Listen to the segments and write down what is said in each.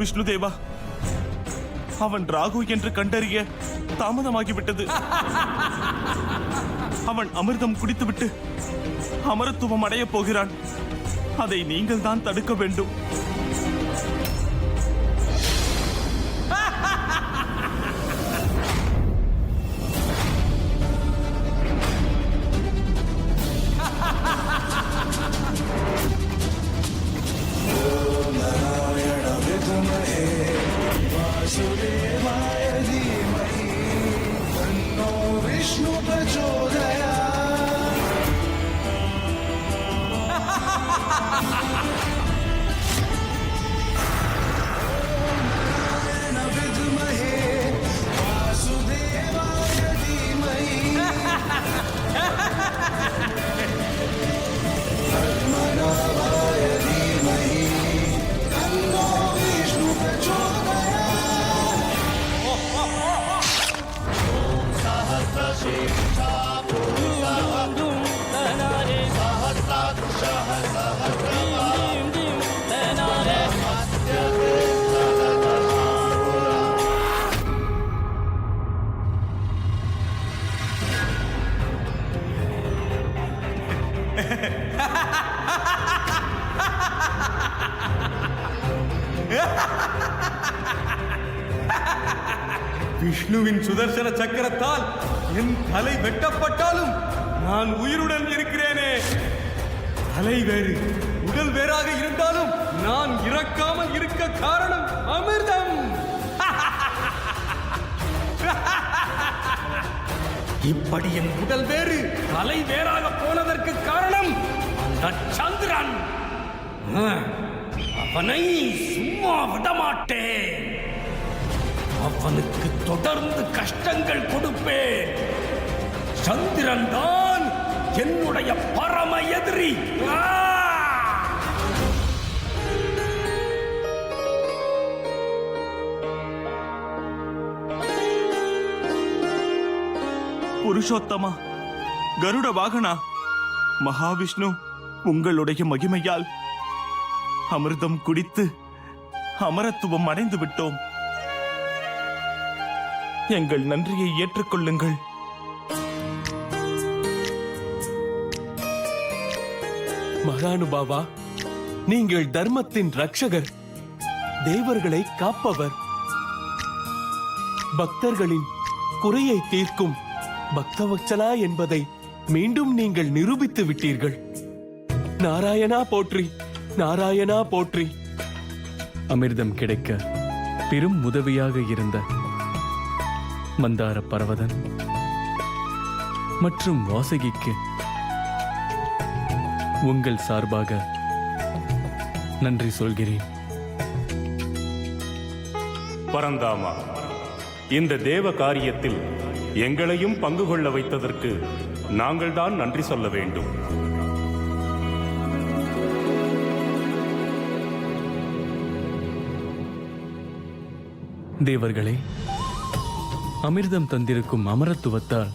விஷ்ணுதேவா, அவன் ராகு என்று கண்டறிய தாமதமாகிவிட்டது. அவன் அமிர்தம் குடித்துவிட்டு அமரத்துவம் அடையப் போகிறான். அதை நீங்கள் தான் தடுக்க வேண்டும். விஷ்ணுவின் சுதர்சன சக்கரத்தால் என் தலை வெட்டப்பட்டாலும் நான் உயிருடன் இருக்கிறேனே. தலை வேறு, உடல் வேறாக இருந்தாலும் நான் இறக்காமல் இருக்க காரணம் அமிர்தம். இப்படி என் உடல் வேறு, தலை வேறாக போனதற்கு காரணம் அந்த சந்திரன். அவனை சும்மா விடமாட்டேன். அவனுக்கு தொடர்ந்து கஷ்டங்கள் கொடுப்பேன். சந்திரன் தான் என்னுடைய பரம எதிரி. புருஷோத்தமா, கருட வாகனா, மகாவிஷ்ணு உங்களுடைய மகிமையால் அமிர்தம் குடித்து அமரத்துவம் அடைந்து விட்டோம். எங்கள் நன்றியை ஏற்றுக்கொள்ளுங்கள். மகானுபாவா, நீங்கள் தர்மத்தின் ரட்சகர், தேவர்களை காப்பவர், பக்தர்களின் குறையை தீர்க்கும் பக்தவத்சலா என்பதை மீண்டும் நீங்கள் நிரூபித்து விட்டீர்கள். நாராயணா போற்றி, நாராயணா போற்றி. அமிர்தம் கிடைக்க பெரும் உதவியாக இருந்த மந்தார பர்வதன் மற்றும் வாசுகிக்கு உங்கள் சார்பாக நன்றி சொல்கிறேன். பரந்தாமா, இந்த தேவ காரியத்தில் எங்களையும் பங்கு கொள்ள வைத்ததற்கு நாங்கள் தான் நன்றி சொல்ல வேண்டும். தேவர்களே, அமிர்தம் தந்திருக்கும் அமரத்துவத்தால்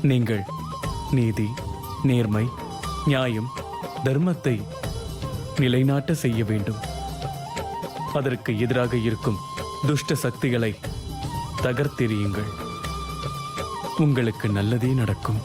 நீங்கள் நீதி, நேர்மை, நியாயம், தர்மத்தை நிலைநாட்ட செய்ய வேண்டும். அதற்கு எதிராக இருக்கும் துஷ்ட சக்திகளை தகர்த்தெறியுங்கள். உங்களுக்கு நல்லதே நடக்கும்.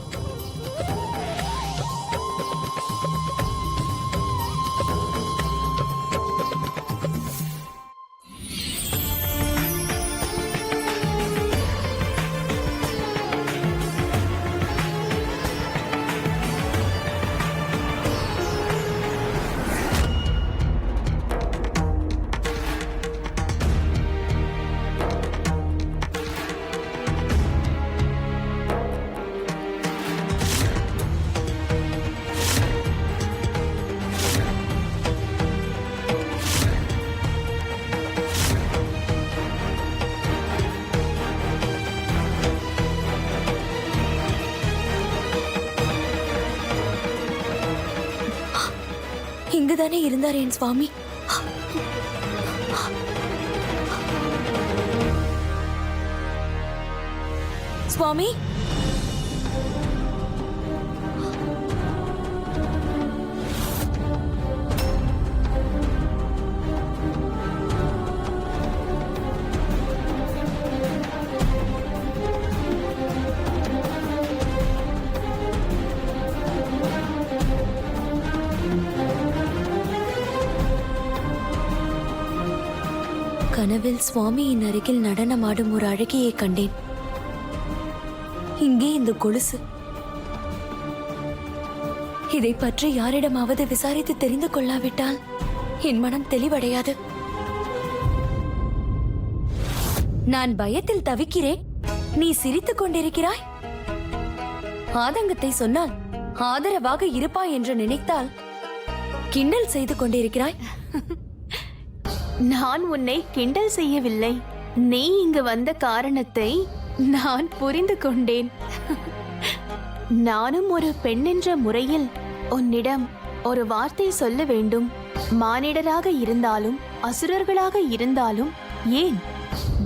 இங்குதானே இருந்தார் என் சுவாமி. சுவாமி, கனவில் சுவாமியின் அருகில் நடனமாடும் ஒரு அழகியை கண்டேன். இங்கே இந்த கொலுசு. இதை பற்றி யாரிடமாவது விசாரித்து தெரிந்து கொள்ளாவிட்டால் என் மனம் தெளிவடையாது. நான் பயத்தில் தவிக்கிறேன், நீ சிரித்துக் கொண்டிருக்கிறாய். ஆதங்கத்தை சொன்னால் ஆதரவாக இருப்பாய் என்று நினைத்தால் கிண்டல் செய்து கொண்டிருக்கிறாய். நான் உன்னை கிண்டல் செய்யவில்லை. நீ இங்கு வந்த காரணத்தை நான் புரிந்து கொண்டேன். நானும் ஒரு பெண் என்ற முறையில் உன்னிடம் ஒரு வார்த்தை சொல்ல வேண்டும். மானிடராக இருந்தாலும் அசுரர்களாக இருந்தாலும் ஏன்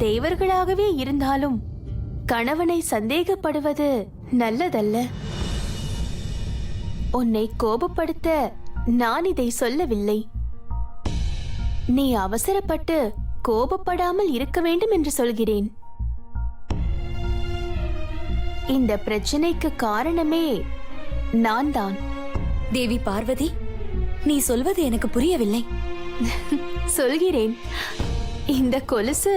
தேவர்களாகவே இருந்தாலும் கணவனை சந்தேகப்படுவது நல்லதல்ல. உன்னை கோபப்படுத்த நான் இதை சொல்லவில்லை. நீ அவசரப்பட்டு கோபப்படாமல் இருக்க வேண்டும் என்று சொல்கிறேன். இந்த பிரச்சனைக்கு காரணமே நான் தான். தேவி பார்வதி, நீ சொல்வது எனக்கு புரியவில்லை. சொல்கிறேன். இந்த கொலுசு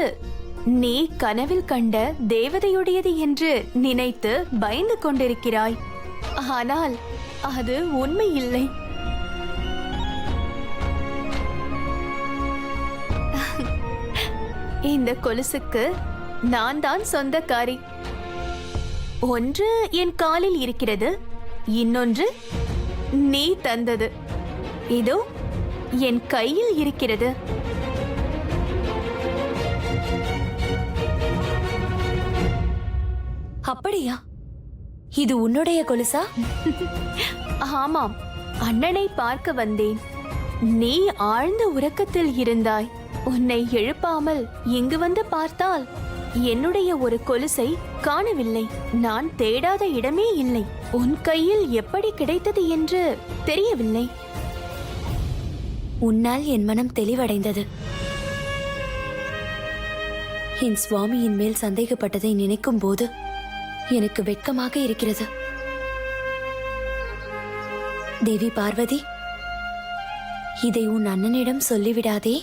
நீ கனவில் கண்ட தேவதையுடையது என்று நினைத்து பயந்து கொண்டிருக்கிறாய். ஆனால் அது உண்மை இல்லை. இந்த கொலுசுக்கு நான் தான் சொந்தக்காரி. ஒன்று என் காலில் இருக்கிறது, இன்னொன்று நீ தந்தது இதோ என் கையில் இருக்கிறது. அப்படியா? இது உன்னுடைய கொலுசா? ஆமாம், அண்ணனை பார்க்க வந்தேன். நீ ஆழ்ந்த உறக்கத்தில் இருந்தாய். உன்னை எழுப்பாமல் இங்கு வந்து பார்த்தால் என்னுடைய ஒரு கொலுசை காணவில்லை. நான் தேடாத இடமே இல்லை. உன் கையில் எப்படி கிடைத்தது என்று தெரியவில்லை. உன்னால் என் மனம் தெளிவடைந்தது. என் சுவாமியின் மேல் சந்தேகப்பட்டதை நினைக்கும் போது எனக்கு வெட்கமாக இருக்கிறது. தேவி பார்வதி, இதை உன் அண்ணனிடம் சொல்லிவிடாதே,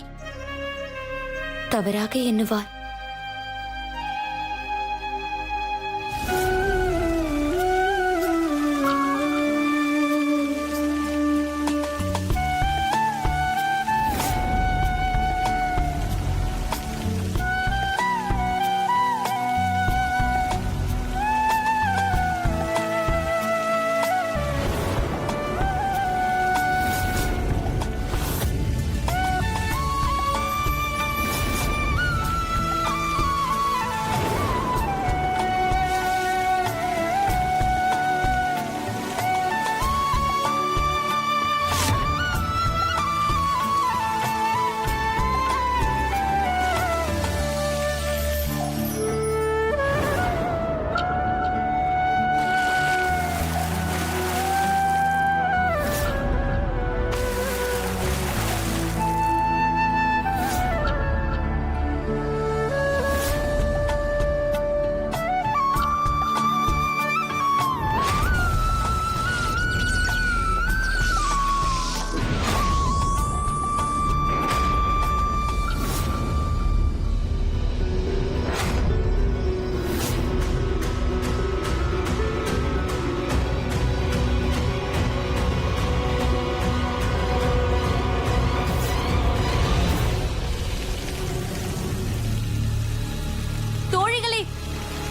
தவறாக எண்ணுவார்.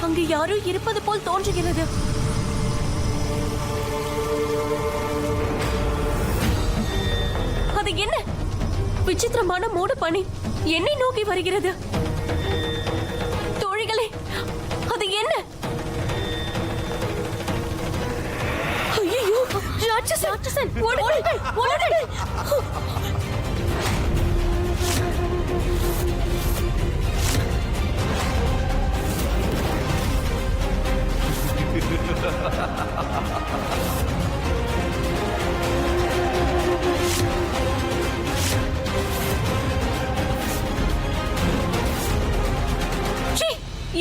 அங்கு யாரோ இருப்பது போல் தோன்றுகிறது. அது என்ன விசித்திரமான மூடு பனி என்னை நோக்கி வருகிறது. தோழிகளே, அது என்ன? ஐயோ, ராட்சசன்! ஓடுங்கள், ஓடுங்கள்!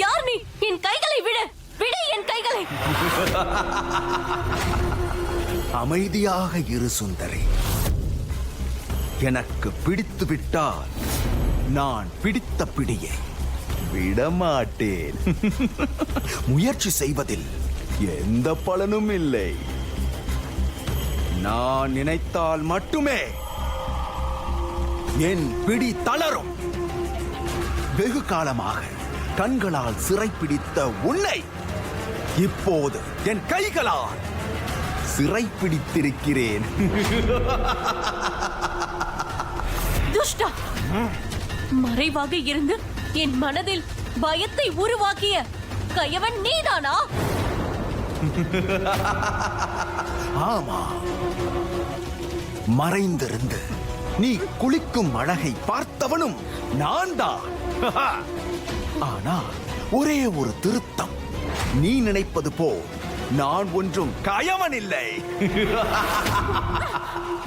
யார் நீ? என் கைகளை விடு! விடு என் கைகளை! அமைதியாக இரு சுந்தரி. எனக்கு பிடித்து விட்டால் நான் பிடித்த பிடியை விடமாட்டேன். முயற்சி செய்வதில் எந்த பலனும் இல்லை. நான் நினைத்தால் மட்டுமே என் பிடி தளரும். வெகு காலமாக கண்களால் சிறைப்பிடித்த உன்னை இப்போது என் கைகளால் சிறைப்பிடித்திருக்கிறேன். துஷ்டா, மறைவாக இருந்து என் மனதில் பயத்தை உருவாக்கிய கயவன் நீதானா? ஆமா, மறைந்திருந்து நீ குளிக்கும் அழகை பார்த்தவனும் நான் தான். ஆனா ஒரே ஒரு திருத்தம், நீ நினைப்பது போல் நான் ஒன்றும் கயவன் இல்லை.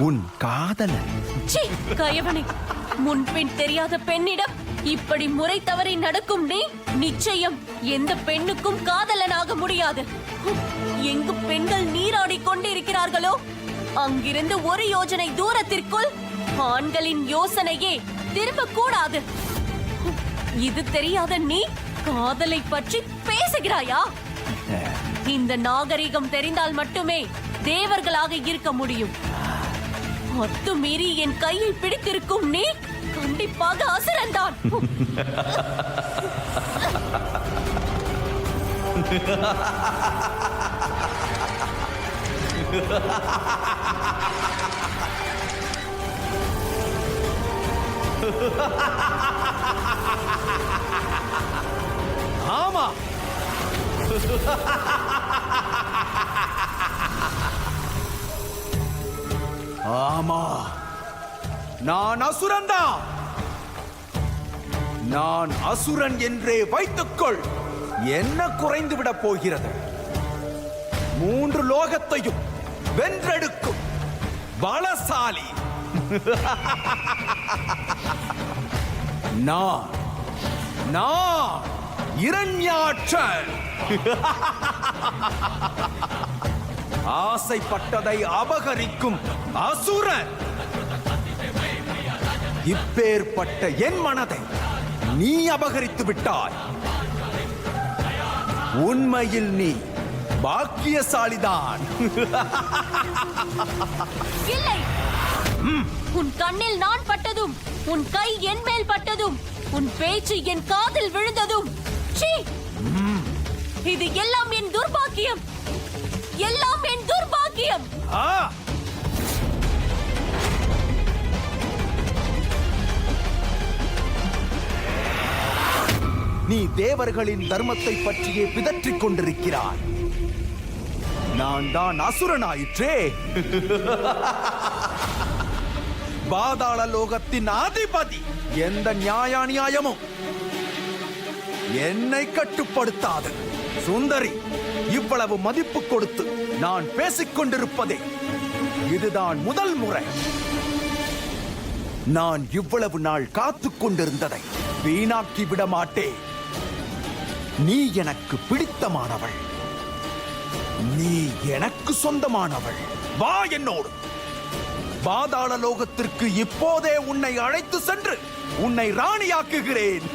உன் காதலன். சீ, கயவனே, முன்பின் தெரியாத பெண்ணிடம் இப்படி முறை தவறி நடக்கும் நீ நிச்சயம் எந்த பெண்ணுக்கும் காதலனாக முடியாது. எங்கு பெண்கள் நீராடிக் கொண்டிருக்கிறார்களோ அங்கிருந்து ஒரு யோஜனை தூரத்திற்குள் ஆண்களின் யோசனையே திரும்ப கூடாது. இது தெரியாத நீ காதலை பற்றி பேசுகிறாயா? இந்த நாகரிகம் தெரிந்தால் மட்டுமே தேவர்களாக இருக்க முடியும். அத்துமீறி என் கையை பிடித்திருக்கும் நீ கண்டிப்பாக அசுரன்தான். ஆமா, ஆமா, நான் அசுரன்தான். நான் அசுரன் என்றே வைத்துக்கொள். என்ன குறைந்து விட போகிறது? 3 லோகத்தையும் வென்றெடுக்கும் பலசாலி நான் இரண்யாட்சன். ஆசைப்பட்டதை அபகரிக்கும் அசுரன். இப்பேற்பட்ட என் மனதை நீ அபகரித்து விட்டாய். உண்மையில் நீ பாக்கியசாலிதான். இல்லை, உன் கண்ணில் நான் பட்டதும், உன் கை என் மேல் பட்டதும், உன் பேச்சு என் காதில் விழுந்ததும், சீ, இது எல்லாம் என் துர்பாக்கியம். எல்லாம் என் துர்பாக்கியம். நீ தேவர்களின் தர்மத்தை பற்றியே பிதற்றிக் கொண்டிருக்கிறாய். நான் தான் அசுரனாயிற்றே. பாதாள லோகத்தின் அதிபதி. எந்த நியாயமும் என்னை கட்டுப்படுத்தாது. சுந்தரி, இவ்வளவு மதிப்பு கொடுத்து நான் பேசிக் கொண்டிருப்பதே இதுதான் முதல் முறை. நான் இவ்வளவு நாள் காத்துக் கொண்டிருந்ததை வீணாக்கி விட மாட்டேன். நீ எனக்கு பிடித்தமானவள். நீ எனக்கு சொந்தமானவள். வா என்னோடு. பாதாள லோகத்திற்கு இப்போதே உன்னை அழைத்து சென்று உன்னை ராணியாக்குகிறேன்.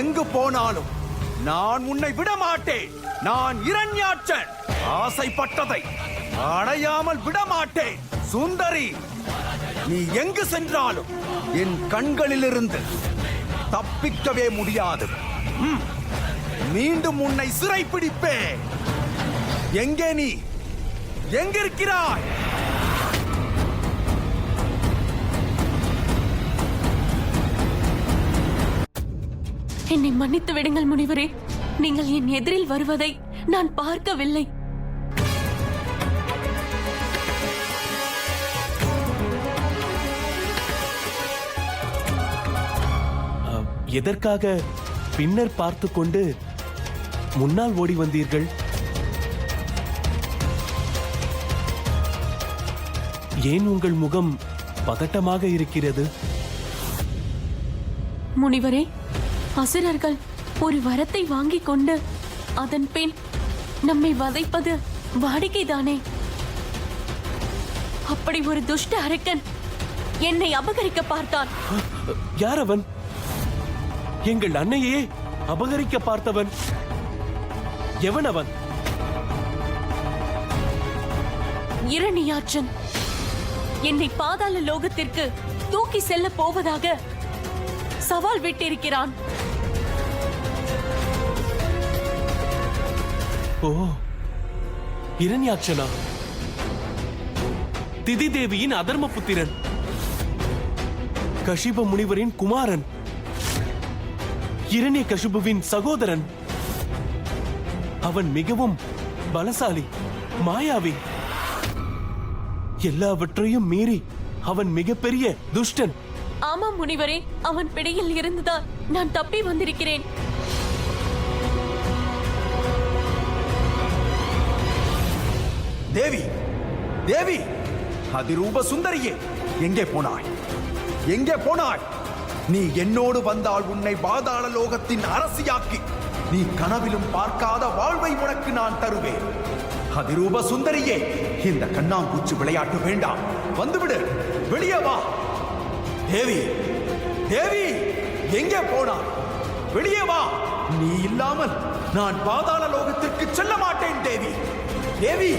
எங்கு போனாலும் நான் உன்னை விட மாட்டேன். நான் இரண்யாட்சன். ஆசைப்பட்டதை அடையாமல் விடமாட்டேன். சுந்தரி, நீ எங்கு சென்றாலும் என் கண்களிலிருந்து தப்பிக்கவே முடியாது. மீண்டும் உன்னை சிறைப்பிடிப்பேன். எங்கே நீ? எங்கிருக்கிறாய்? என்னை மன்னித்து விடுங்கள் முனிவரே. நீங்கள் என் எதிரில் வருவதை நான் பார்க்கவில்லை. எதற்காக பின்னர் பார்த்து கொண்டு முன்னால் ஓடி வந்தீர்கள்? ஏன் உங்கள் முகம் பதட்டமாக இருக்கிறது? முனிவரே, அசுரர்கள் ஒரு வரத்தை வாங்கிக் கொண்டு அதன் பின் நம்மை வதைப்பது வாடிக்கைதானே. அப்படி ஒரு துஷ்ட அரக்கன் என்னை அபகரிக்க பார்த்தான். யார் அவன்? எங்கள் அன்னையே அபகரிக்க பார்த்தவன் எவன் அவன்? இரணியாற்றன் என்னை பாதாள லோகத்திற்கு தூக்கி செல்ல போவதாக சவால் விட்டிருக்கிறான். ஓ, இரண்யாட்சனா, திதி தேவியின் அதர்ம புத்திரன், கஷிப முனிவரின் குமாரன், இரணிய கஷிபுவின் சகோதரன். அவன் மிகவும் பலசாலி, மாயாவி. எல்லாவற்றையும் மீறி அவன் மிகப்பெரிய துஷ்டன். ஆமாம் முனிவரே, அவன் பிடியில் இருந்துதான் நான் தப்பி வந்திருக்கிறேன். தேவி, தேவி, அதிரூப சுந்தரியே, எங்கே போனாய்? எங்கே போனாய்? நீ என்னோடு வந்தால் உன்னை பாதாள லோகத்தின் அரசியாக்கி நீ கனவிலும் பார்க்காத வாழ்வை உனக்கு நான் தருவேன். அதிரூப சுந்தரியே, இந்த கண்ணாம்பூச்சி விளையாட்டு வேண்டாம். வந்துவிடு, வெளியே வா. தேவி, தேவி, எங்கே போனாய்? வெளியே வா. நீ இல்லாமல் நான் பாதாள லோகத்திற்கு செல்ல மாட்டேன். தேவி, தேவி.